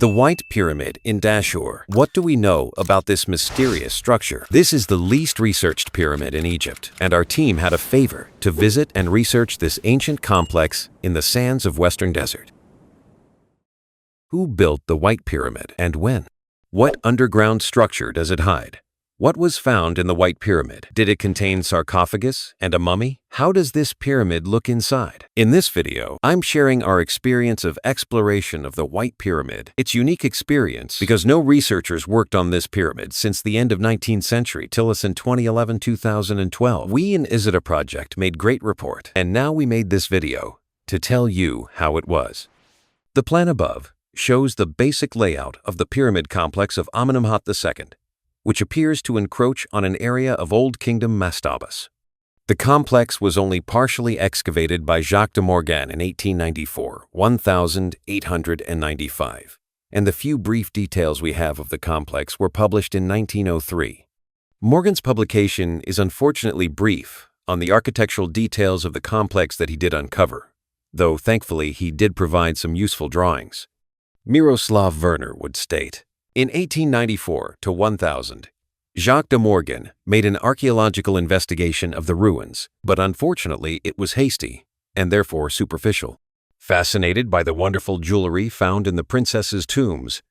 The White Pyramid in Dahshur. What do we know about this mysterious structure? This is the least researched pyramid in Egypt, and our team had a favor to visit and research this ancient complex in the sands of Western Desert. Who built the White Pyramid and when? What underground structure does it hide? What was found in the White Pyramid? Did it contain sarcophagus and a mummy? How does this pyramid look inside? In this video, I'm sharing our experience of exploration of the White Pyramid. Its unique experience because no researchers worked on this pyramid since the end of 19th century till us in 2011-2012. We in Osiris project made great report, and now we made this video to tell you how it was. The plan above shows the basic layout of the pyramid complex of Amenemhat II, which appears to encroach on an area of Old Kingdom mastabas. The complex was only partially excavated by Jacques de Morgan in 1894, 1895, and the few brief details we have of the complex were published in 1903. Morgan's publication is unfortunately brief on the architectural details of the complex that he did uncover, though thankfully he did provide some useful drawings. Miroslav Werner would state, in 1894 to 1000, Jacques de Morgan made an archaeological investigation of the ruins, but unfortunately it was hasty and therefore superficial. Fascinated by the wonderful jewelry found in the princesses' tombs,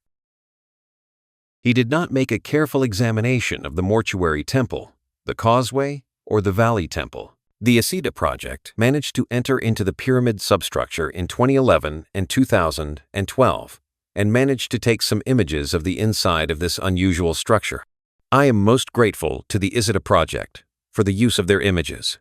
he did not make a careful examination of the mortuary temple, the causeway, or the valley temple. The Osiris project managed to enter into the pyramid substructure in 2011 and 2012. And managed to take some images of the inside of this unusual structure. I am most grateful to the Osiris project for the use of their images.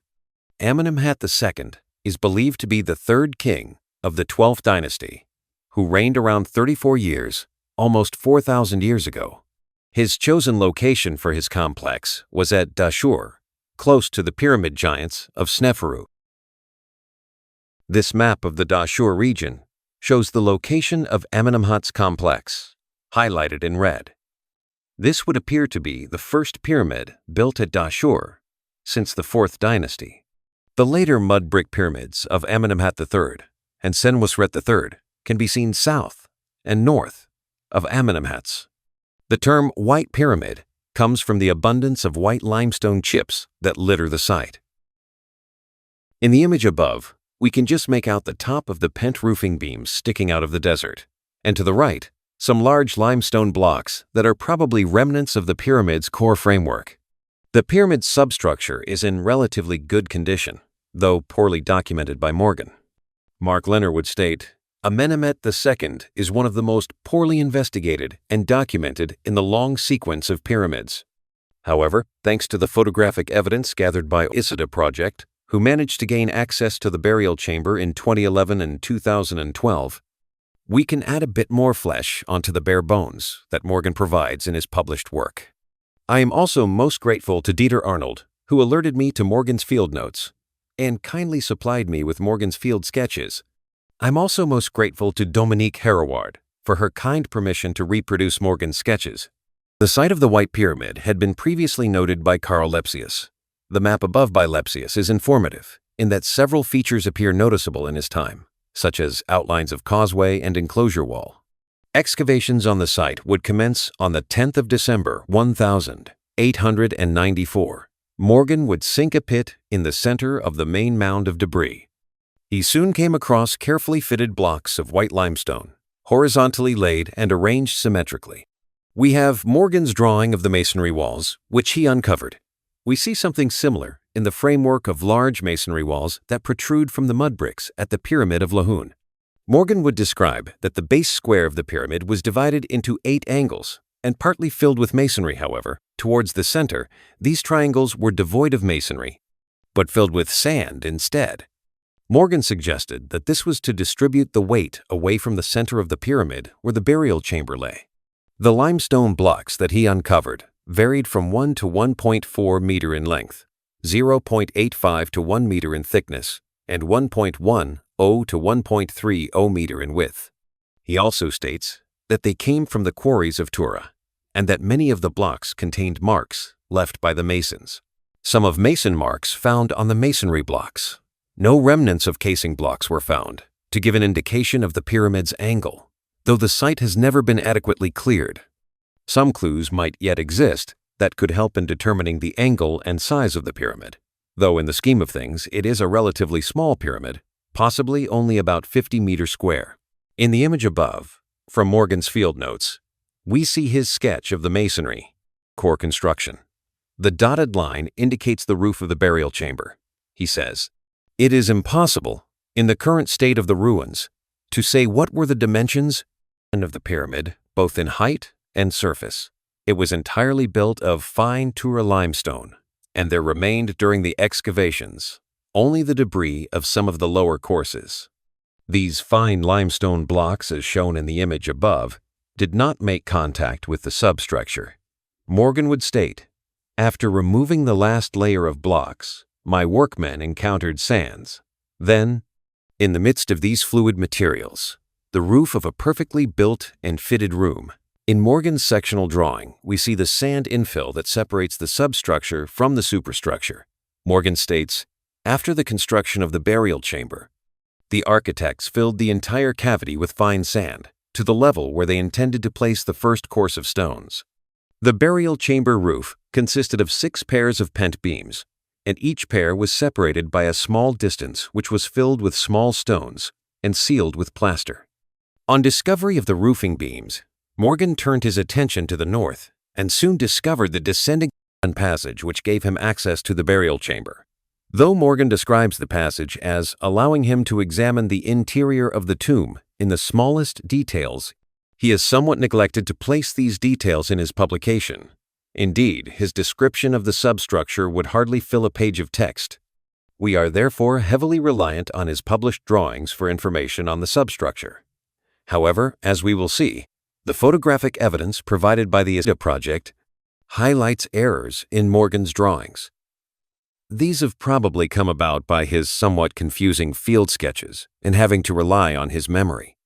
Amenemhat II is believed to be the third king of the 12th dynasty, who reigned around 34 years, almost 4,000 years ago. His chosen location for his complex was at Dahshur, close to the pyramid giants of Sneferu. This map of the Dahshur region shows the location of Amenemhat's complex, highlighted in red. This would appear to be the first pyramid built at Dahshur since the 4th dynasty. The later mud brick pyramids of Amenemhat III and Senusret III can be seen south and north of Amenemhat's. The term White Pyramid comes from the abundance of white limestone chips that litter the site. In the image above, we can just make out the top of the pent roofing beams sticking out of the desert, and to the right, some large limestone blocks that are probably remnants of the pyramid's core framework. The pyramid's substructure is in relatively good condition, though poorly documented by Morgan. Mark Leonard would state, Amenemhat II is one of the most poorly investigated and documented in the long sequence of pyramids. However, thanks to the photographic evidence gathered by Osiris project, who managed to gain access to the burial chamber in 2011 and 2012, we can add a bit more flesh onto the bare bones that Morgan provides in his published work. I am also most grateful to Dieter Arnold, who alerted me to Morgan's field notes and kindly supplied me with Morgan's field sketches. I'm also most grateful to Dominique Herraward for her kind permission to reproduce Morgan's sketches. The site of the White Pyramid had been previously noted by Carl Lepsius. The map above by Lepsius is informative in that several features appear noticeable in his time, such as outlines of causeway and enclosure wall. Excavations on the site would commence on the 10th of December, 1894. Morgan would sink a pit in the center of the main mound of debris. He soon came across carefully fitted blocks of white limestone, horizontally laid and arranged symmetrically. We have Morgan's drawing of the masonry walls, which he uncovered. We see something similar in the framework of large masonry walls that protrude from the mud bricks at the Pyramid of Lahun. Morgan would describe that the base square of the pyramid was divided into 8 angles and partly filled with masonry. However, towards the center, these triangles were devoid of masonry, but filled with sand instead. Morgan suggested that this was to distribute the weight away from the center of the pyramid where the burial chamber lay. The limestone blocks that he uncovered varied from 1 to 1.4 meter in length, 0.85 to 1 meter in thickness, and 1.10 to 1.30 meter in width. He also states that they came from the quarries of Tura, and that many of the blocks contained marks left by the masons. Some of mason marks found on the masonry blocks. No remnants of casing blocks were found to give an indication of the pyramid's angle. though the site has never been adequately cleared. Some clues might yet exist that could help in determining the angle and size of the pyramid, though in the scheme of things it is a relatively small pyramid, possibly only about 50 meters square. In the image above, from Morgan's field notes, we see his sketch of the masonry core construction. The dotted line indicates the roof of the burial chamber. He says, "It is impossible, in the current state of the ruins, to say what were the dimensions of the pyramid, both in height and surface. It was entirely built of fine Tura limestone, and there remained during the excavations only the debris of some of the lower courses. These fine limestone blocks, as shown in the image above, did not make contact with the substructure." Morgan would state, "After removing the last layer of blocks, my workmen encountered sands. Then, in the midst of these fluid materials, the roof of a perfectly built and fitted room." In Morgan's sectional drawing, we see the sand infill that separates the substructure from the superstructure. Morgan states, "After the construction of the burial chamber, the architects filled the entire cavity with fine sand to the level where they intended to place the first course of stones. The burial chamber roof consisted of 6 pairs of pent beams, and each pair was separated by a small distance which was filled with small stones and sealed with plaster." On discovery of the roofing beams, Morgan turned his attention to the north and soon discovered the descending passage which gave him access to the burial chamber. Though Morgan describes the passage as allowing him to examine the interior of the tomb in the smallest details, he has somewhat neglected to place these details in his publication. Indeed, his description of the substructure would hardly fill a page of text. We are therefore heavily reliant on his published drawings for information on the substructure. However, as we will see, the photographic evidence provided by the Osiris project highlights errors in Morgan's drawings. These have probably come about by his somewhat confusing field sketches and having to rely on his memory.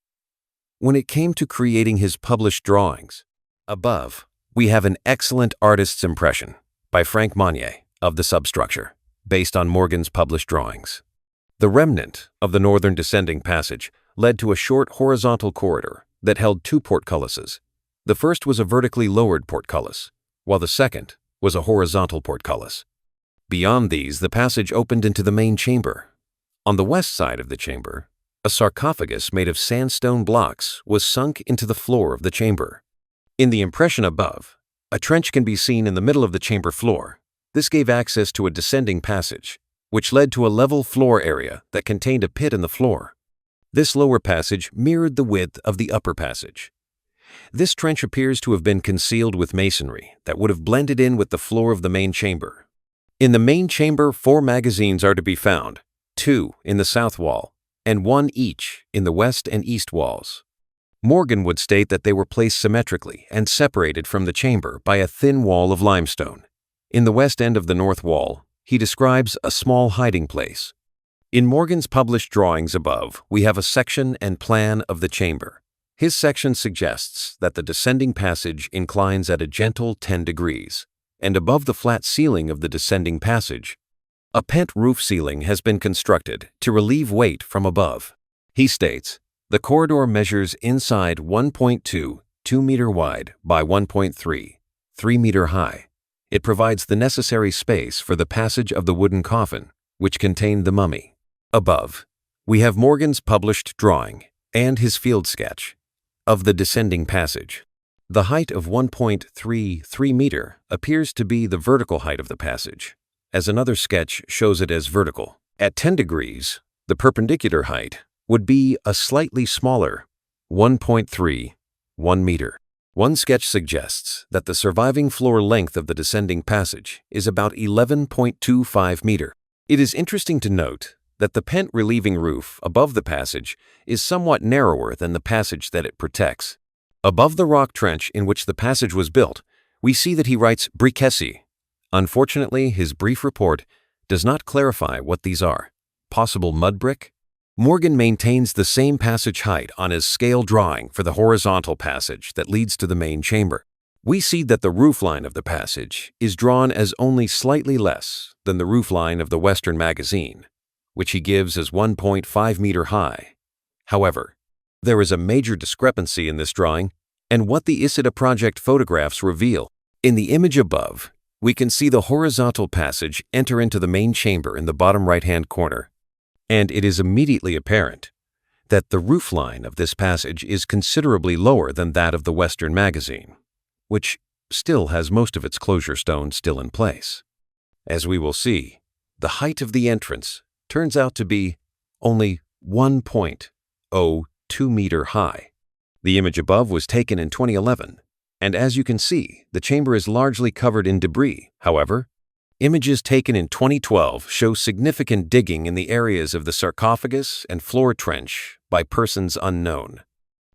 When it came to creating his published drawings, above, we have an excellent artist's impression by Frank Monnier of the substructure, based on Morgan's published drawings. The remnant of the northern descending passage led to a short horizontal corridor that held 2 portculises. The first was a vertically lowered portcullis, while the second was a horizontal portcullis. Beyond these, the passage opened into the main chamber. On the west side of the chamber, a sarcophagus made of sandstone blocks was sunk into the floor of the chamber. In the impression above, a trench can be seen in the middle of the chamber floor. This gave access to a descending passage, which led to a level floor area that contained a pit in the floor. This lower passage mirrored the width of the upper passage. This trench appears to have been concealed with masonry that would have blended in with the floor of the main chamber. In the main chamber, 4 magazines are to be found, 2 in the south wall, and 1 each in the west and east walls. Morgan would state that they were placed symmetrically and separated from the chamber by a thin wall of limestone. In the west end of the north wall, he describes a small hiding place. In Morgan's published drawings above, we have a section and plan of the chamber. His section suggests that the descending passage inclines at a gentle 10 degrees, and above the flat ceiling of the descending passage, a pent roof ceiling has been constructed to relieve weight from above. He states, "The corridor measures inside 1.2, 2 meter wide by 1.3, 3 meter high. It provides the necessary space for the passage of the wooden coffin, which contained the mummy." Above, we have Morgan's published drawing and his field sketch of the descending passage. The height of 1.33 meter appears to be the vertical height of the passage, as another sketch shows it as vertical. At 10 degrees, the perpendicular height would be a slightly smaller 1.31 meter. One sketch suggests that the surviving floor length of the descending passage is about 11.25 meter. It is interesting to note that the pent relieving roof above the passage is somewhat narrower than the passage that it protects. Above the rock trench in which the passage was built, we see that he writes briquettes. Unfortunately, his brief report does not clarify what these are. Possible mud brick? Morgan maintains the same passage height on his scale drawing for the horizontal passage that leads to the main chamber. We see that the roofline of the passage is drawn as only slightly less than the roofline of the western magazine, which he gives as 1.5 meter high. However, There is a major discrepancy in this drawing and what the Osiris project photographs reveal. In the image above, we can see the horizontal passage enter into the main chamber in the bottom right-hand corner, and it is immediately apparent that the roofline of this passage is considerably lower than that of the Western magazine, which still has most of its closure stones still in place. As we will see, the height of the entrance turns out to be only 1.02 meter high. The image above was taken in 2011, and as you can see, the chamber is largely covered in debris. However, images taken in 2012 show significant digging in the areas of the sarcophagus and floor trench by persons unknown.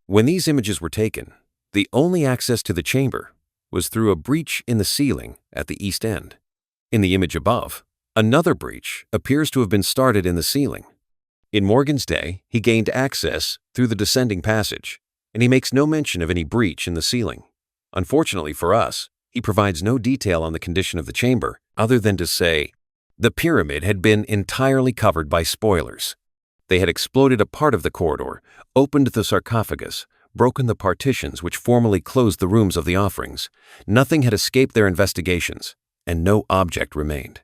When these images were taken, the only access to the chamber was through a breach in the ceiling at the east end. In the image above, another breach appears to have been started in the ceiling. In Morgan's day, he gained access through the descending passage, and he makes no mention of any breach in the ceiling. Unfortunately for us, he provides no detail on the condition of the chamber other than to say, the pyramid had been entirely covered by spoilers. They had exploded a part of the corridor, opened the sarcophagus, broken the partitions which formerly closed the rooms of the offerings. Nothing had escaped their investigations, and no object remained.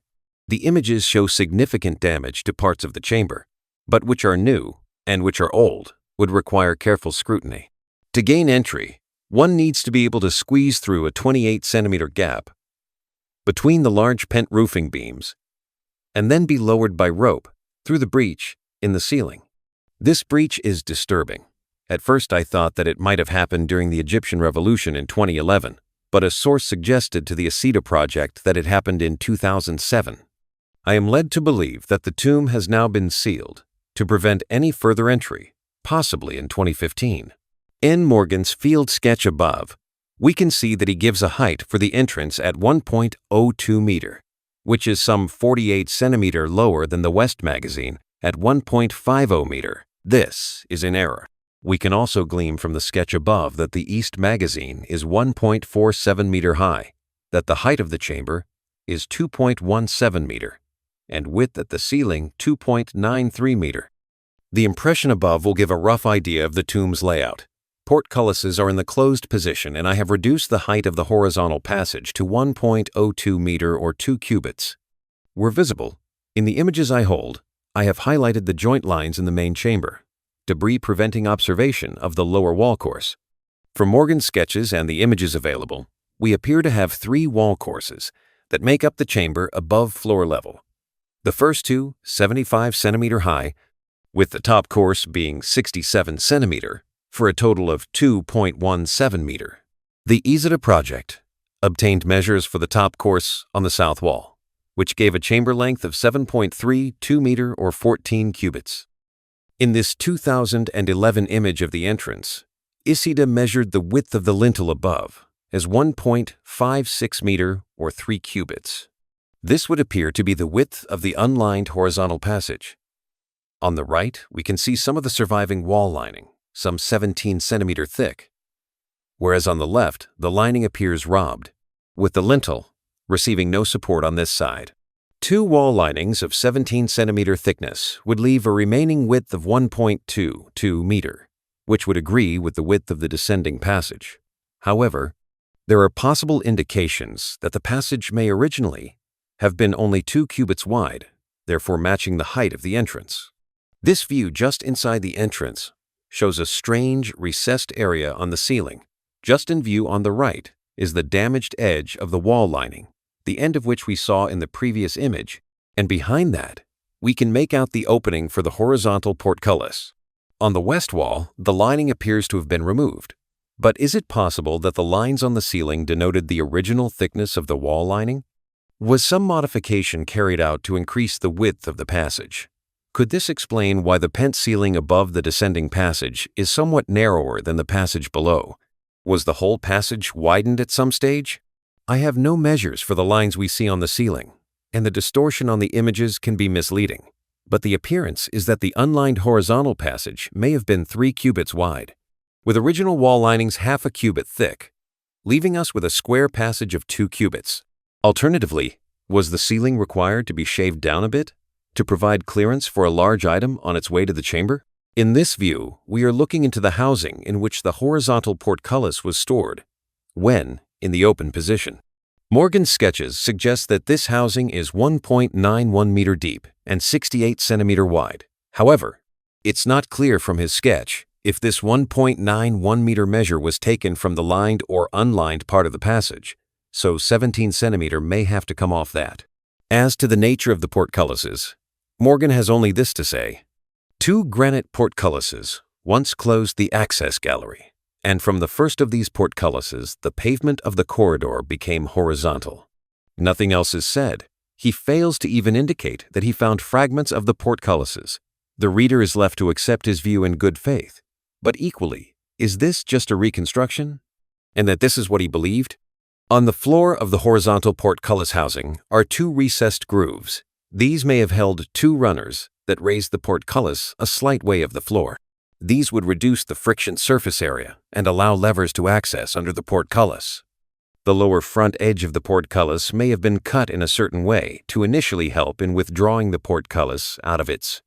The images show significant damage to parts of the chamber, but which are new and which are old would require careful scrutiny. To gain entry, one needs to be able to squeeze through a 28-centimeter gap between the large pent roofing beams and then be lowered by rope through the breach in the ceiling. This breach is disturbing. At first I thought that it might have happened during the Egyptian Revolution in 2011, but a source suggested to the Osiris project that it happened in 2007. I am led to believe that the tomb has now been sealed to prevent any further entry, possibly in 2015. In Morgan's field sketch above, we can see that he gives a height for the entrance at 1.02 meter, which is some 48 centimeter lower than the West magazine at 1.50 meter. This is in error. We can also glean from the sketch above that the East magazine is 1.47 meter high, that the height of the chamber is 2.17 meter, and width at the ceiling 2.93 meter. The impression above will give a rough idea of the tomb's layout. Portculises are in the closed position, and I have reduced the height of the horizontal passage to 1.02 meter or 2 cubits. Where visible, in the images I hold, I have highlighted the joint lines in the main chamber, debris preventing observation of the lower wall course. From Morgan's sketches and the images available, we appear to have 3 wall courses that make up the chamber above floor level. The first two, 75 centimeter high, with the top course being 67 centimeter, for a total of 2.17 meter. The Osiris project obtained measures for the top course on the south wall, which gave a chamber length of 7.32 meter or 14 cubits. In this 2011 image of the entrance, Osiris measured the width of the lintel above as 1.56 meter or 3 cubits. This would appear to be the width of the unlined horizontal passage. On the right, we can see some of the surviving wall lining, some 17 centimeter thick, whereas on the left, the lining appears robbed, with the lintel receiving no support on this side. 2 wall linings of 17 centimeter thickness would leave a remaining width of 1.22 meter, which would agree with the width of the descending passage. However, there are possible indications that the passage may originally have been only 2 cubits wide, therefore matching the height of the entrance. This view just inside the entrance shows a strange recessed area on the ceiling. Just in view on the right is the damaged edge of the wall lining, the end of which we saw in the previous image, and behind that, we can make out the opening for the horizontal portcullis. On the west wall, the lining appears to have been removed, but is it possible that the lines on the ceiling denoted the original thickness of the wall lining? Was some modification carried out to increase the width of the passage? Could this explain why the pent ceiling above the descending passage is somewhat narrower than the passage below? Was the whole passage widened at some stage? I have no measures for the lines we see on the ceiling, and the distortion on the images can be misleading, but the appearance is that the unlined horizontal passage may have been 3 cubits wide, with original wall linings half a cubit thick, leaving us with a square passage of 2 cubits. Alternatively, was the ceiling required to be shaved down a bit to provide clearance for a large item on its way to the chamber? In this view, we are looking into the housing in which the horizontal portcullis was stored, when in the open position. Morgan's sketches suggest that this housing is 1.91 meter deep and 68 centimeter wide. However, it's not clear from his sketch if this 1.91 meter measure was taken from the lined or unlined part of the passage, so 17 centimeter may have to come off that. As to the nature of the portcullises, Morgan has only this to say: 2 granite portcullises once closed the access gallery, and from the first of these portcullises the pavement of the corridor became horizontal. Nothing else is said. He fails to even indicate that he found fragments of the portcullises. The reader is left to accept his view in good faith. But equally, is this just a reconstruction? And that this is what he believed? On the floor of the horizontal portcullis housing are 2 recessed grooves. These may have held 2 runners that raised the portcullis a slight way of the floor. These would reduce the friction surface area and allow levers to access under the portcullis. The lower front edge of the portcullis may have been cut in a certain way to initially help in withdrawing the portcullis out of its.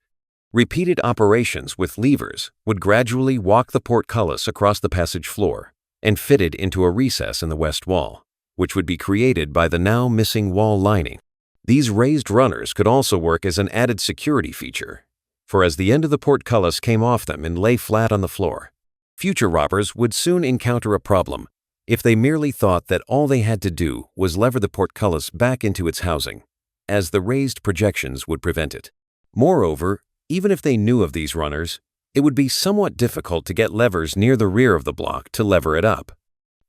Repeated operations with levers would gradually walk the portcullis across the passage floor and fit it into a recess in the west wall, which would be created by the now missing wall lining. These raised runners could also work as an added security feature, for as the end of the portcullis came off them and lay flat on the floor, future robbers would soon encounter a problem if they merely thought that all they had to do was lever the portcullis back into its housing, as the raised projections would prevent it. Moreover, even if they knew of these runners, it would be somewhat difficult to get levers near the rear of the block to lever it up.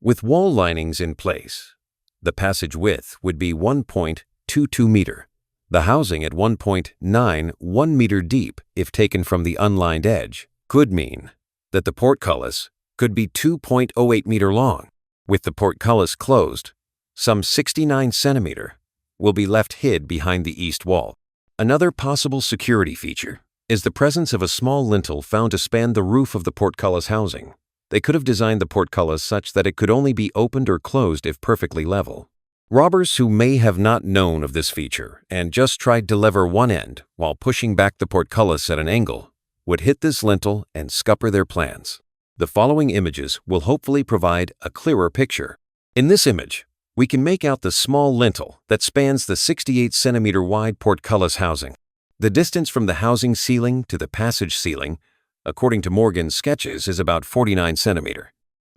With wall linings in place, the passage width would be 1.22 meter, the housing at 1.91 meter deep if taken from the unlined edge, could mean that the portcullis could be 2.08 meter long. With the portcullis closed, some 69 centimeter will be left hid behind the east wall. Another possible security feature is the presence of a small lintel found to span the roof of the portcullis housing. They could have designed the portcullis such that it could only be opened or closed if perfectly level. Robbers who may have not known of this feature and just tried to lever one end while pushing back the portcullis at an angle would hit this lintel and scupper their plans. The following images will hopefully provide a clearer picture. In this image, we can make out the small lintel that spans the 68 centimeter wide portcullis housing. The distance from the housing ceiling to the passage ceiling, according to Morgan's sketches, is about 49 centimeter.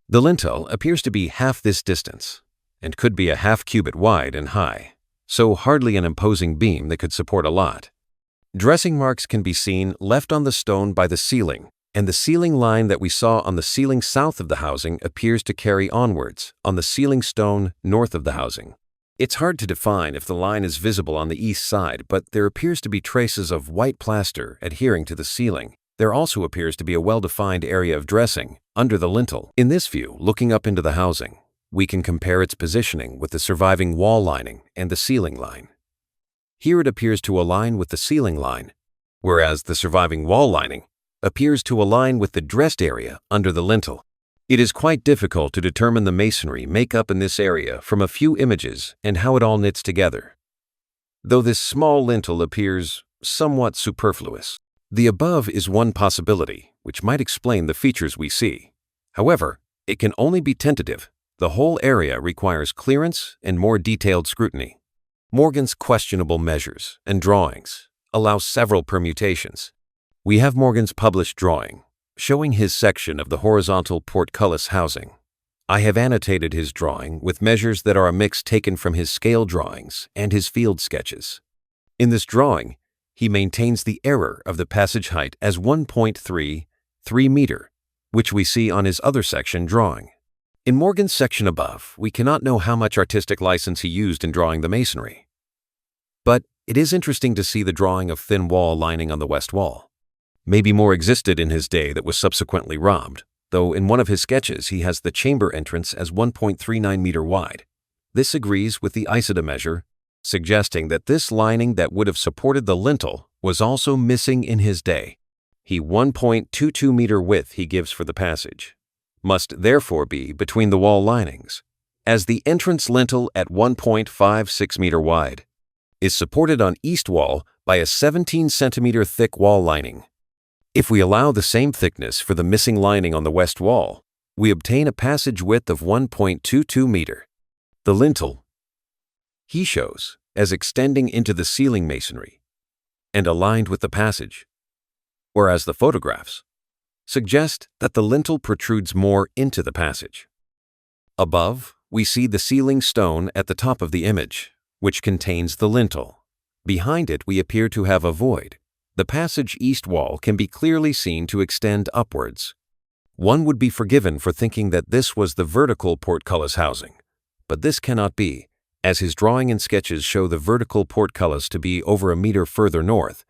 The lintel appears to be half this distance and could be a half cubit wide and high, so hardly an imposing beam that could support a lot. Dressing marks can be seen left on the stone by the ceiling, and the ceiling line that we saw on the ceiling south of the housing appears to carry onwards on the ceiling stone north of the housing. It's hard to define if the line is visible on the east side, but there appears to be traces of white plaster adhering to the ceiling. There also appears to be a well-defined area of dressing under the lintel. In this view, looking up into the housing, we can compare its positioning with the surviving wall lining and the ceiling line. Here it appears to align with the ceiling line, whereas the surviving wall lining appears to align with the dressed area under the lintel. It is quite difficult to determine the masonry makeup in this area from a few images and how it all knits together, though this small lintel appears somewhat superfluous. The above is one possibility, which might explain the features we see. However, it can only be tentative. The whole area requires clearance and more detailed scrutiny. Morgan's questionable measures and drawings allow several permutations. We have Morgan's published drawing, showing his section of the horizontal portcullis housing. I have annotated his drawing with measures that are a mix taken from his scale drawings and his field sketches. In this drawing, he maintains the error of the passage height as 1.33 meter, which we see on his other section drawing. In Morgan's section above, we cannot know how much artistic license he used in drawing the masonry. But it is interesting to see the drawing of thin wall lining on the west wall. Maybe more existed in his day that was subsequently robbed, though in one of his sketches he has the chamber entrance as 1.39 meter wide. This agrees with the Isida measure, suggesting that this lining that would have supported the lintel was also missing in his day. The 1.22 meter width he gives for the passage must therefore be between the wall linings, as the entrance lintel at 1.56 meter wide is supported on east wall by a 17 centimeter thick wall lining. If we allow the same thickness for the missing lining on the west wall, we obtain a passage width of 1.22 meter. The lintel he shows as extending into the ceiling masonry and aligned with the passage, whereas the photographs suggest that the lintel protrudes more into the passage. Above, we see the ceiling stone at the top of the image, which contains the lintel. Behind it, we appear to have a void. The passage east wall can be clearly seen to extend upwards. One would be forgiven for thinking that this was the vertical portcullis housing, but this cannot be, as his drawing and sketches show the vertical portcullis to be over a meter further north,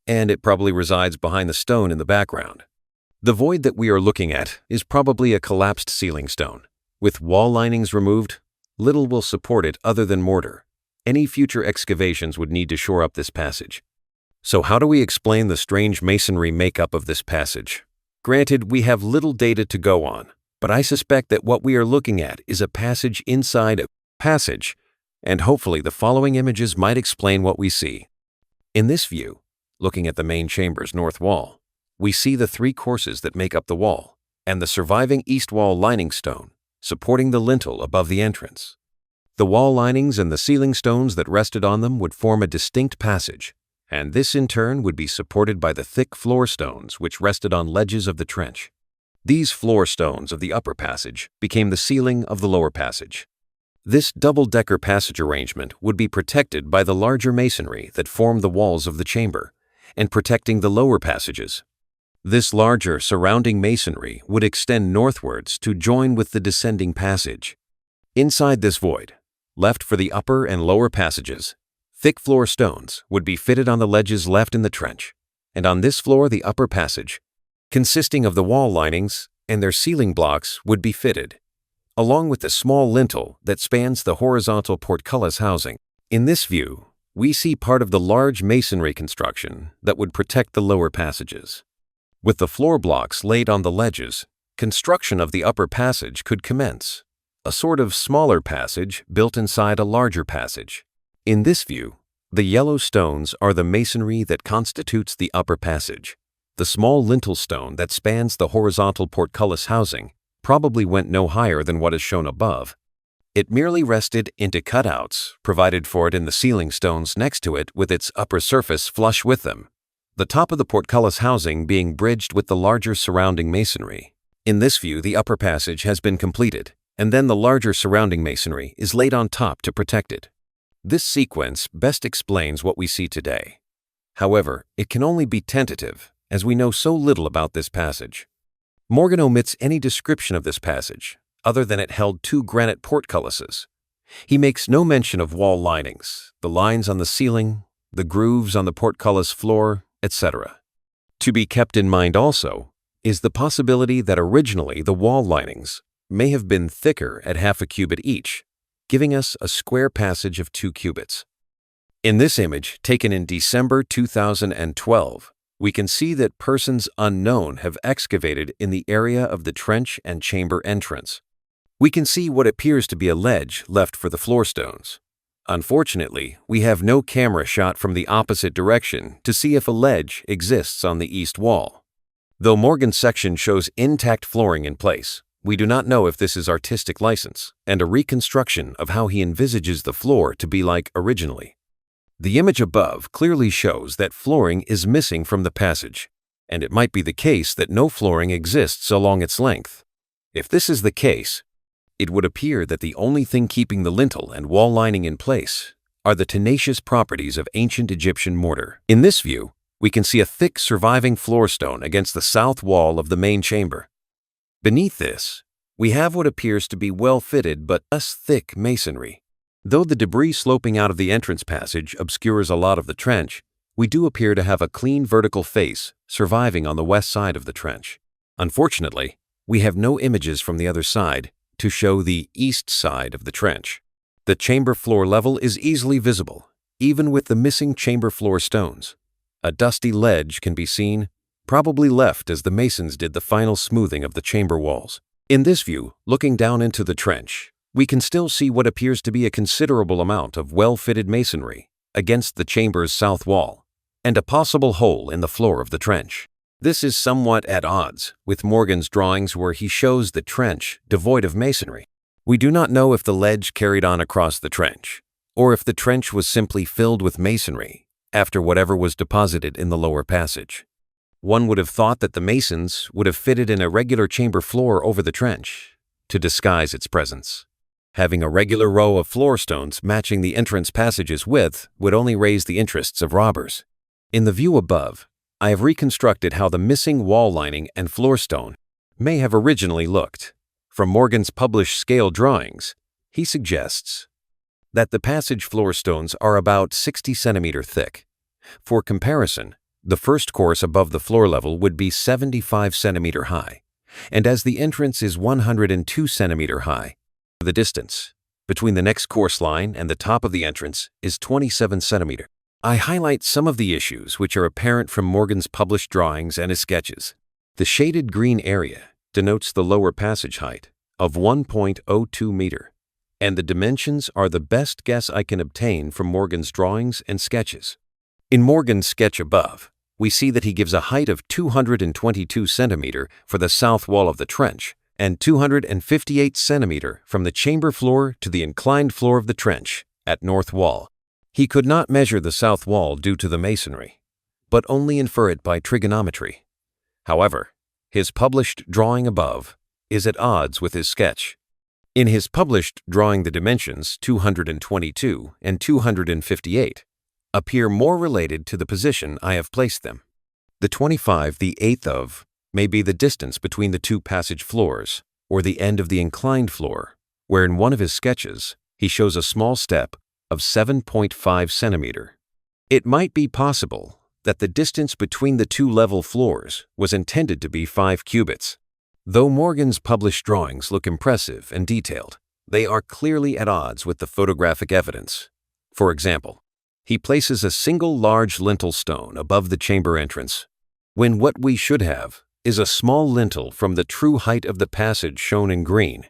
and it probably resides behind the stone in the background. The void that we are looking at is probably a collapsed ceiling stone. With wall linings removed, little will support it other than mortar. Any future excavations would need to shore up this passage. So how do we explain the strange masonry makeup of this passage? Granted, we have little data to go on, but I suspect that what we are looking at is a passage inside a passage, and hopefully the following images might explain what we see. In this view, looking at the main chamber's north wall, we see the three courses that make up the wall, and the surviving east wall lining stone, supporting the lintel above the entrance. The wall linings and the ceiling stones that rested on them would form a distinct passage, and this in turn would be supported by the thick floor stones which rested on ledges of the trench. These floor stones of the upper passage became the ceiling of the lower passage. This double-decker passage arrangement would be protected by the larger masonry that formed the walls of the chamber, and protecting the lower passages. This larger surrounding masonry would extend northwards to join with the descending passage. Inside this void, left for the upper and lower passages, thick floor stones would be fitted on the ledges left in the trench, and on this floor the upper passage, consisting of the wall linings and their ceiling blocks, would be fitted, along with the small lintel that spans the horizontal portcullis housing. In this view, we see part of the large masonry construction that would protect the lower passages. With the floor blocks laid on the ledges, construction of the upper passage could commence, a sort of smaller passage built inside a larger passage. In this view, the yellow stones are the masonry that constitutes the upper passage. The small lintel stone that spans the horizontal portcullis housing probably went no higher than what is shown above. It merely rested into cutouts provided for it in the ceiling stones next to it, with its upper surface flush with them, the top of the portcullis housing being bridged with the larger surrounding masonry. In this view, the upper passage has been completed, and then the larger surrounding masonry is laid on top to protect it. This sequence best explains what we see today. However, it can only be tentative, as we know so little about this passage. Morgan omits any description of this passage, other than it held 2 granite portcullises. He makes no mention of wall linings, the lines on the ceiling, the grooves on the portcullis floor, etc. To be kept in mind also is the possibility that originally the wall linings may have been thicker at half a cubit each, giving us a square passage of 2 cubits. In this image, taken in December 2012, we can see that persons unknown have excavated in the area of the trench and chamber entrance. We can see what appears to be a ledge left for the floor stones. Unfortunately, we have no camera shot from the opposite direction to see if a ledge exists on the east wall. Though Morgan's section shows intact flooring in place, we do not know if this is artistic license and a reconstruction of how he envisages the floor to be like originally. The image above clearly shows that flooring is missing from the passage, and it might be the case that no flooring exists along its length. If this is the case, it would appear that the only thing keeping the lintel and wall lining in place are the tenacious properties of ancient Egyptian mortar. In this view, we can see a thick surviving floor stone against the south wall of the main chamber. Beneath this, we have what appears to be well-fitted but less thick masonry. Though the debris sloping out of the entrance passage obscures a lot of the trench, we do appear to have a clean vertical face surviving on the west side of the trench. Unfortunately, we have no images from the other side to show the east side of the trench. The chamber floor level is easily visible, even with the missing chamber floor stones. A dusty ledge can be seen, probably left as the masons did the final smoothing of the chamber walls. In this view, looking down into the trench, we can still see what appears to be a considerable amount of well-fitted masonry against the chamber's south wall, and a possible hole in the floor of the trench. This is somewhat at odds with Morgan's drawings where he shows the trench devoid of masonry. We do not know if the ledge carried on across the trench, or if the trench was simply filled with masonry after whatever was deposited in the lower passage. One would have thought that the masons would have fitted an irregular chamber floor over the trench to disguise its presence. Having a regular row of floor stones matching the entrance passage's width would only raise the interests of robbers. In the view above, I have reconstructed how the missing wall lining and floor stone may have originally looked. From Morgan's published scale drawings, he suggests that the passage floor stones are about 60 centimeter thick. For comparison, the first course above the floor level would be 75 centimeter high, and as the entrance is 102 centimeter high, the distance between the next course line and the top of the entrance is 27 centimeter. I highlight some of the issues which are apparent from Morgan's published drawings and his sketches. The shaded green area denotes the lower passage height of 1.02 meter, and the dimensions are the best guess I can obtain from Morgan's drawings and sketches. In Morgan's sketch above, we see that he gives a height of 222 centimeter for the south wall of the trench and 258 centimeter from the chamber floor to the inclined floor of the trench at north wall. He could not measure the south wall due to the masonry, but only infer it by trigonometry. However, his published drawing above is at odds with his sketch. In his published drawing, the dimensions 222 and 258 appear more related to the position I have placed them. The 25 the eighth of may be the distance between the two passage floors, or the end of the inclined floor, where in one of his sketches he shows a small step of 7.5 centimeter. It might be possible that the distance between the two level floors was intended to be 5 cubits. Though Morgan's published drawings look impressive and detailed, they are clearly at odds with the photographic evidence. For example, he places a single large lintel stone above the chamber entrance, when what we should have is a small lintel from the true height of the passage shown in green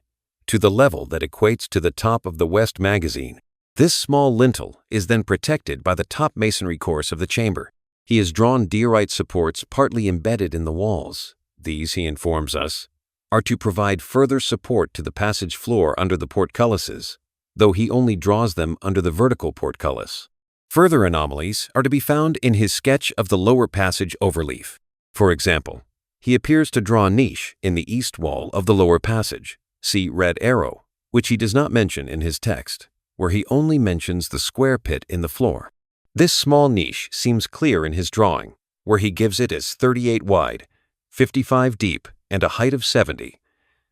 to the level that equates to the top of the west magazine. This small lintel is then protected by the top masonry course of the chamber. He has drawn diorite supports partly embedded in the walls. These, he informs us, are to provide further support to the passage floor under the portculises, though he only draws them under the vertical portcullis. Further anomalies are to be found in his sketch of the lower passage overleaf. For example, he appears to draw a niche in the east wall of the lower passage, see red arrow, which he does not mention in his text, where he only mentions the square pit in the floor. This small niche seems clear in his drawing, where he gives it as 38 wide, 55 deep, and a height of 70,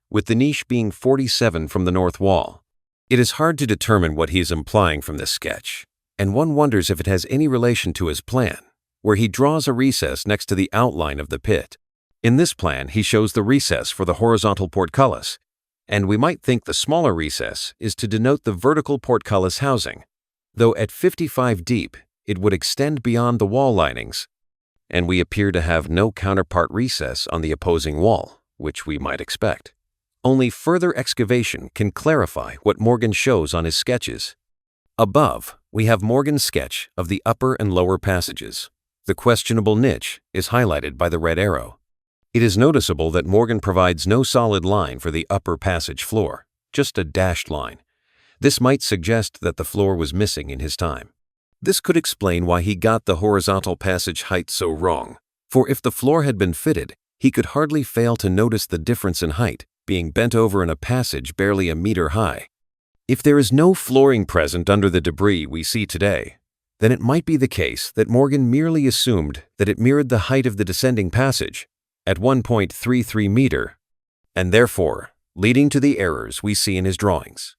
with the niche being 47 from the north wall. It is hard to determine what he is implying from this sketch, and one wonders if it has any relation to his plan, where he draws a recess next to the outline of the pit. In this plan, he shows the recess for the horizontal portcullis, and we might think the smaller recess is to denote the vertical portcullis housing, though at 55 deep, it would extend beyond the wall linings, and we appear to have no counterpart recess on the opposing wall, which we might expect. Only further excavation can clarify what Morgan shows on his sketches. Above, we have Morgan's sketch of the upper and lower passages. The questionable niche is highlighted by the red arrow. It is noticeable that Morgan provides no solid line for the upper passage floor, just a dashed line. This might suggest that the floor was missing in his time. This could explain why he got the horizontal passage height so wrong, for if the floor had been fitted, he could hardly fail to notice the difference in height, being bent over in a passage barely a meter high. If there is no flooring present under the debris we see today, then it might be the case that Morgan merely assumed that it mirrored the height of the descending passage at 1.33 meter, and therefore leading to the errors we see in his drawings.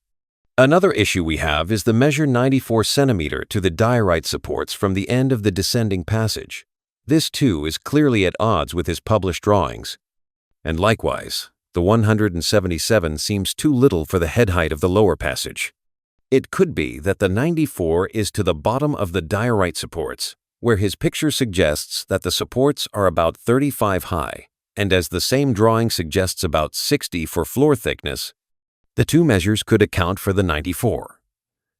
Another issue we have is the measure 94 centimeter to the diorite supports from the end of the descending passage. This too is clearly at odds with his published drawings, and likewise, the 177 seems too little for the head height of the lower passage. It could be that the 94 is to the bottom of the diorite supports, where his picture suggests that the supports are about 35 high, and as the same drawing suggests about 60 for floor thickness, the two measures could account for the 94.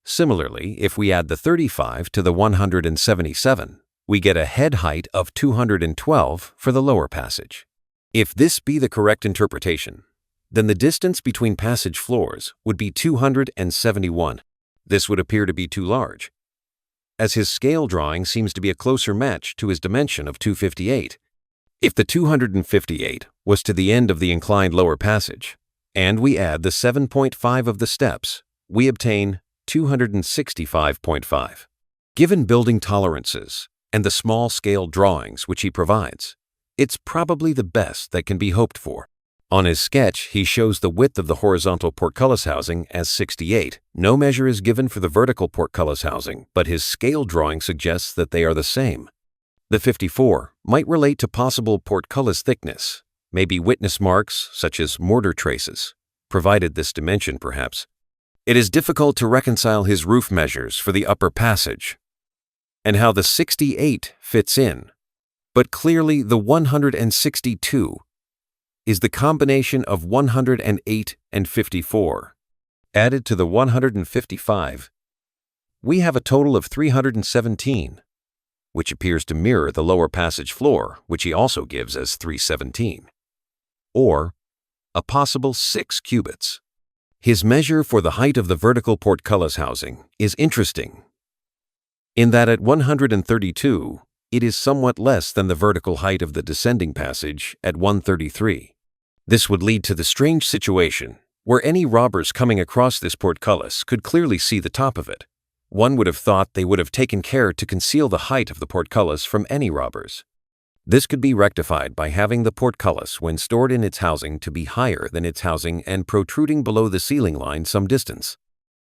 Similarly, if we add the 35 to the 177, we get a head height of 212 for the lower passage. If this be the correct interpretation, then the distance between passage floors would be 271. This would appear to be too large, as his scale drawing seems to be a closer match to his dimension of 258. If the 258 was to the end of the inclined lower passage, and we add the 7.5 of the steps, we obtain 265.5. Given building tolerances and the small-scale drawings which he provides, it's probably the best that can be hoped for. On his sketch, he shows the width of the horizontal portcullis housing as 68. No measure is given for the vertical portcullis housing, but his scale drawing suggests that they are the same. The 54 might relate to possible portcullis thickness, maybe witness marks such as mortar traces, provided this dimension perhaps. It is difficult to reconcile his roof measures for the upper passage and how the 68 fits in, but clearly the 162 is the combination of 108 and 54. Added to the 155, we have a total of 317, which appears to mirror the lower passage floor, which he also gives as 317, or a possible 6 cubits. His measure for the height of the vertical portcullis housing is interesting, in that at 132, it is somewhat less than the vertical height of the descending passage at 133. This would lead to the strange situation where any robbers coming across this portcullis could clearly see the top of it. One would have thought they would have taken care to conceal the height of the portcullis from any robbers. This could be rectified by having the portcullis, when stored in its housing, to be higher than its housing and protruding below the ceiling line some distance.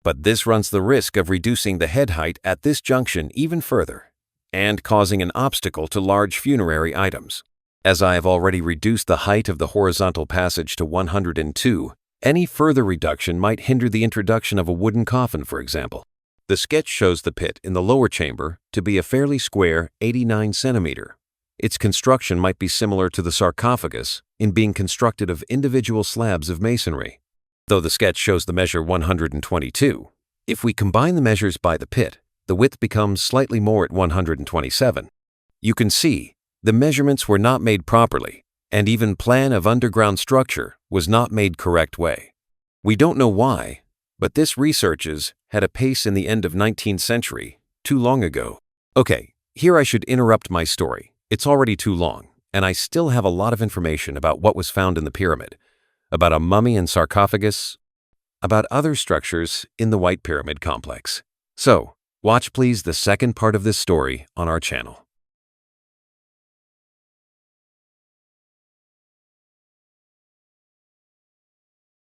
But this runs the risk of reducing the head height at this junction even further and causing an obstacle to large funerary items. As I have already reduced the height of the horizontal passage to 102, any further reduction might hinder the introduction of a wooden coffin, for example. The sketch shows the pit in the lower chamber to be a fairly square 89 centimeter. Its construction might be similar to the sarcophagus in being constructed of individual slabs of masonry, though the sketch shows the measure 122. If we combine the measures by the pit, the width becomes slightly more at 127. You can see the measurements were not made properly, and even plan of underground structure was not made correct way. We don't know why, but this researches had a pace in the end of 19th century, too long ago. Okay, here I should interrupt my story. It's already too long, and I still have a lot of information about what was found in the pyramid, about a mummy and sarcophagus, about other structures in the White Pyramid complex. So, watch please the second part of this story on our channel.